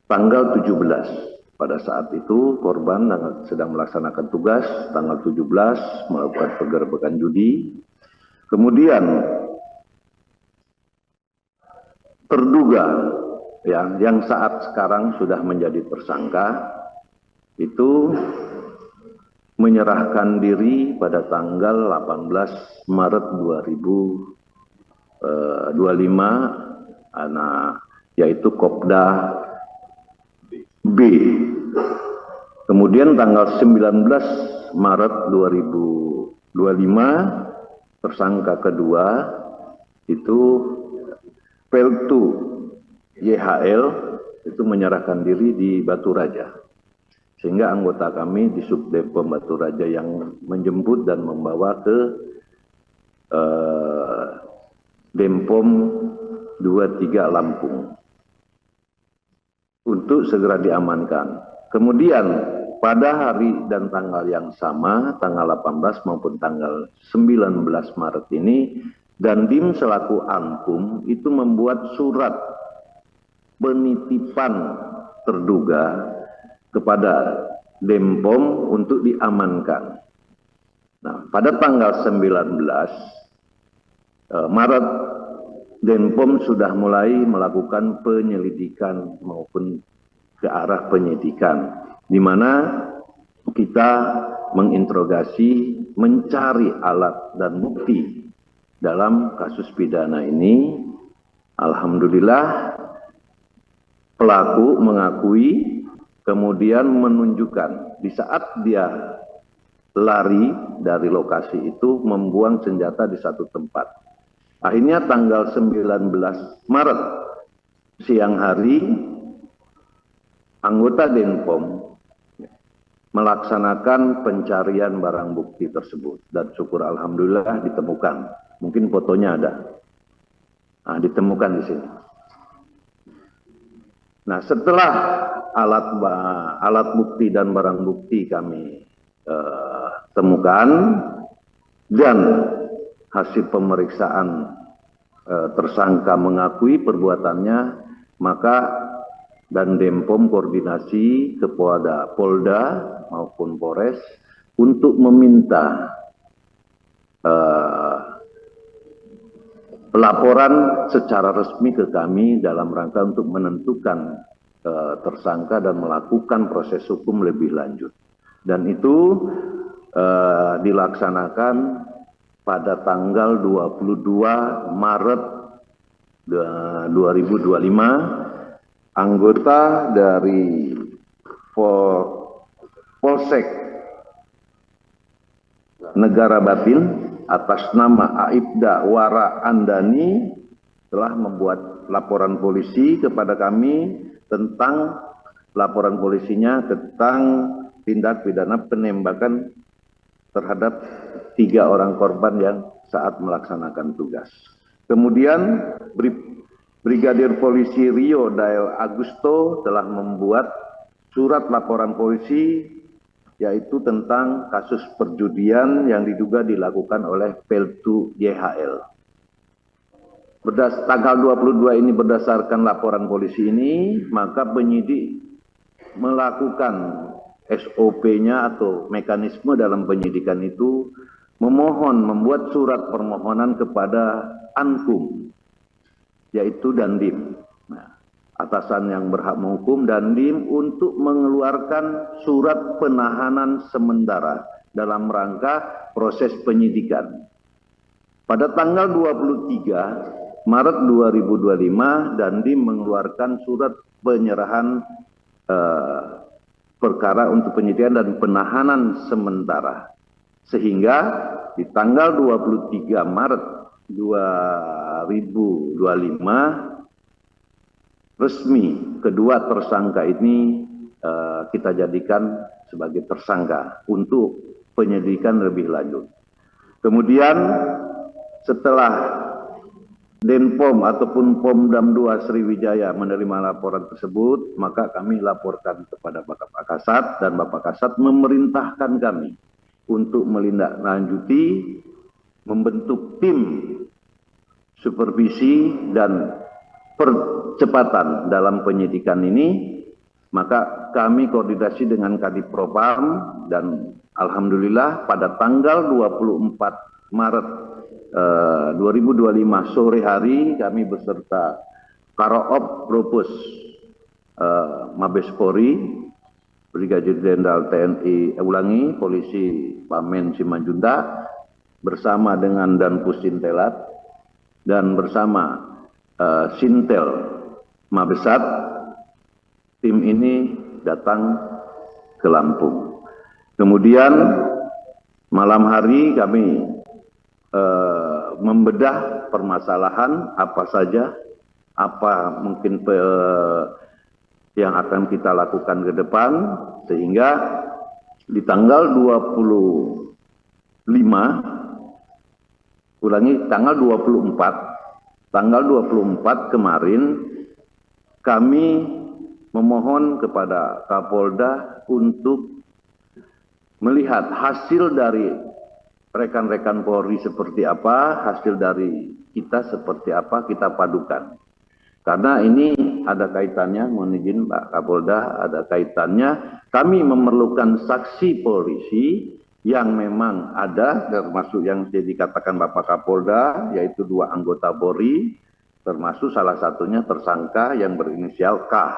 tanggal 17. Pada saat itu korban sedang melaksanakan tugas, tanggal 17 melakukan penggerbekan judi. Kemudian terduga yang saat sekarang sudah menjadi tersangka itu menyerahkan diri pada tanggal 18 Maret 2025, yaitu Kopda B. Kemudian tanggal 19 Maret 2025 tersangka kedua itu Peltu YHL itu menyerahkan diri di Batu Raja, sehingga anggota kami di Subdepom Batu Raja yang menjemput dan membawa ke Denpom 23 Lampung untuk segera diamankan. Kemudian pada hari dan tanggal yang sama, tanggal 18 maupun tanggal 19 Maret ini, Dandim selaku Ankum itu membuat surat penitipan terduga kepada Denpom untuk diamankan. Nah, pada tanggal 19 Maret, Denpom sudah mulai melakukan penyelidikan maupun ke arah penyidikan, di mana kita menginterogasi, mencari alat dan bukti dalam kasus pidana ini. Alhamdulillah pelaku mengakui, kemudian menunjukkan di saat dia lari dari lokasi itu membuang senjata di satu tempat. Akhirnya tanggal 19 Maret siang hari anggota Denpom melaksanakan pencarian barang bukti tersebut dan syukur alhamdulillah ditemukan. Mungkin fotonya ada. Nah, ditemukan di sini. Nah, setelah alat bukti dan barang bukti kami temukan dan hasil pemeriksaan tersangka mengakui perbuatannya, maka dan Denpom koordinasi ke Polda maupun Polres untuk meminta laporan secara resmi ke kami dalam rangka untuk menentukan tersangka dan melakukan proses hukum lebih lanjut. Dan itu dilaksanakan pada tanggal 22 Maret 2025, anggota dari Polsek Negara Batin atas nama Aibda Wara Andani telah membuat laporan polisi kepada kami tentang laporan polisinya tentang tindak pidana penembakan terhadap 3 orang korban yang saat melaksanakan tugas. Kemudian Brigadir Polisi Rio Dael Agusto telah membuat surat laporan polisi yaitu tentang kasus perjudian yang diduga dilakukan oleh Peltu YHL. Tanggal 22 ini berdasarkan laporan polisi ini, maka penyidik melakukan SOP-nya atau mekanisme dalam penyidikan itu membuat surat permohonan kepada Ankum, yaitu Dandim. Nah, atasan yang berhak menghukum Dandim untuk mengeluarkan surat penahanan sementara dalam rangka proses penyidikan. Pada tanggal 23 Maret 2025, Dandim mengeluarkan surat penyerahan perkara untuk penyidikan dan penahanan sementara. Sehingga di tanggal 23 Maret 2025 resmi kedua tersangka ini kita jadikan sebagai tersangka untuk penyelidikan lebih lanjut. Kemudian setelah Denpom ataupun Pomdam 2 Sriwijaya menerima laporan tersebut, maka kami laporkan kepada Bapak Kasat dan Bapak Kasat memerintahkan kami untuk melindaklanjuti, membentuk tim supervisi dan percepatan dalam penyidikan ini Maka kami koordinasi dengan Kadipropam dan alhamdulillah pada tanggal 24 Maret 2025 sore hari kami beserta Karoop Propus Mabes Polri, Brigadir Jenderal TNI Polisi Pamen Simanjuntak bersama dengan Danpus Sintelat dan bersama Sintel Mabesat, tim ini datang ke Lampung. Kemudian malam hari kami membedah permasalahan apa saja, apa mungkin yang akan kita lakukan ke depan, sehingga di tanggal 24 kemarin kami memohon kepada Kapolda untuk melihat hasil dari rekan-rekan Polri seperti apa, hasil dari kita seperti apa, kita padukan. Karena ini ada kaitannya, mohon izin Pak Kapolda, ada kaitannya kami memerlukan saksi polisi yang memang ada, termasuk yang dikatakan Bapak Kapolda, yaitu 2 anggota Polri, termasuk salah satunya tersangka yang berinisial K.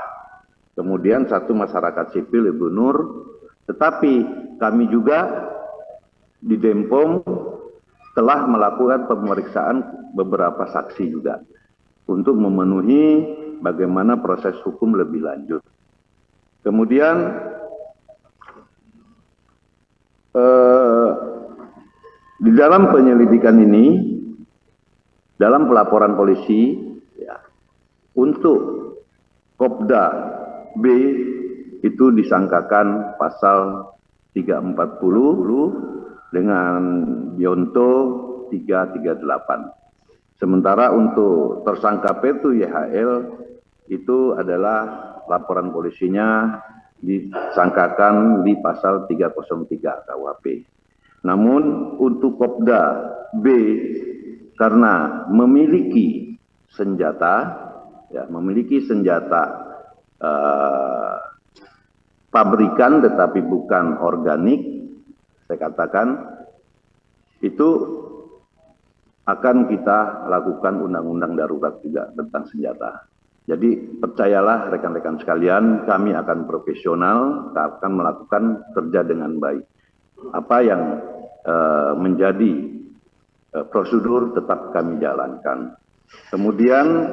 Kemudian 1 masyarakat sipil, Ibu Nur. Tetapi kami juga di Denpom telah melakukan pemeriksaan beberapa saksi juga untuk memenuhi bagaimana proses hukum lebih lanjut. Kemudian di dalam penyelidikan ini, dalam pelaporan polisi, ya, untuk Kopda B itu disangkakan pasal 340 dengan Yonto 338. Sementara untuk tersangka P2 YHL itu adalah laporan polisinya disangkakan di pasal 303 KUHP. Namun untuk Kopda B karena memiliki senjata, ya, pabrikan tetapi bukan organik, saya katakan itu akan kita lakukan undang-undang darurat juga tentang senjata. Jadi percayalah rekan-rekan sekalian, kami akan profesional, akan melakukan kerja dengan baik. Apa yang menjadi prosedur tetap kami jalankan. Kemudian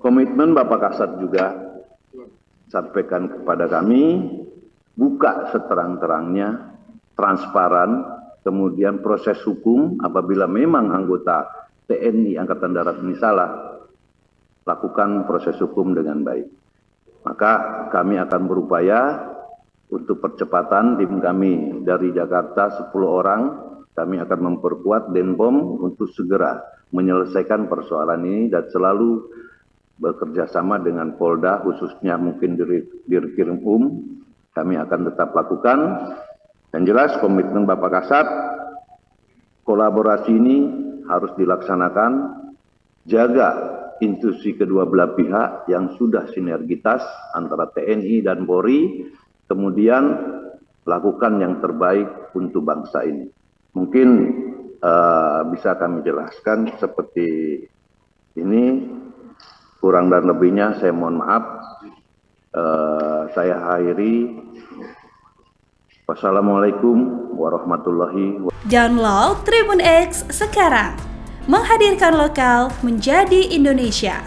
komitmen Bapak Kasat juga sampaikan kepada kami, buka seterang-terangnya, transparan, kemudian proses hukum apabila memang anggota TNI Angkatan Darat ini salah, lakukan proses hukum dengan baik. Maka kami akan berupaya untuk percepatan. Tim kami dari Jakarta 10 orang, kami akan memperkuat Denpom untuk segera menyelesaikan persoalan ini dan selalu bekerja sama dengan Polda, khususnya mungkin Dirkrim kami akan tetap lakukan. Dan jelas komitmen Bapak Kasat, kolaborasi ini harus dilaksanakan, jaga institusi kedua belah pihak yang sudah sinergitas antara TNI dan Polri, kemudian lakukan yang terbaik untuk bangsa ini. Mungkin bisa kami jelaskan seperti ini, kurang dan lebihnya saya mohon maaf. Saya akhiri. Wassalamualaikum warahmatullahi wabarakatuh. Download Tribun X sekarang, menghadirkan lokal menjadi Indonesia.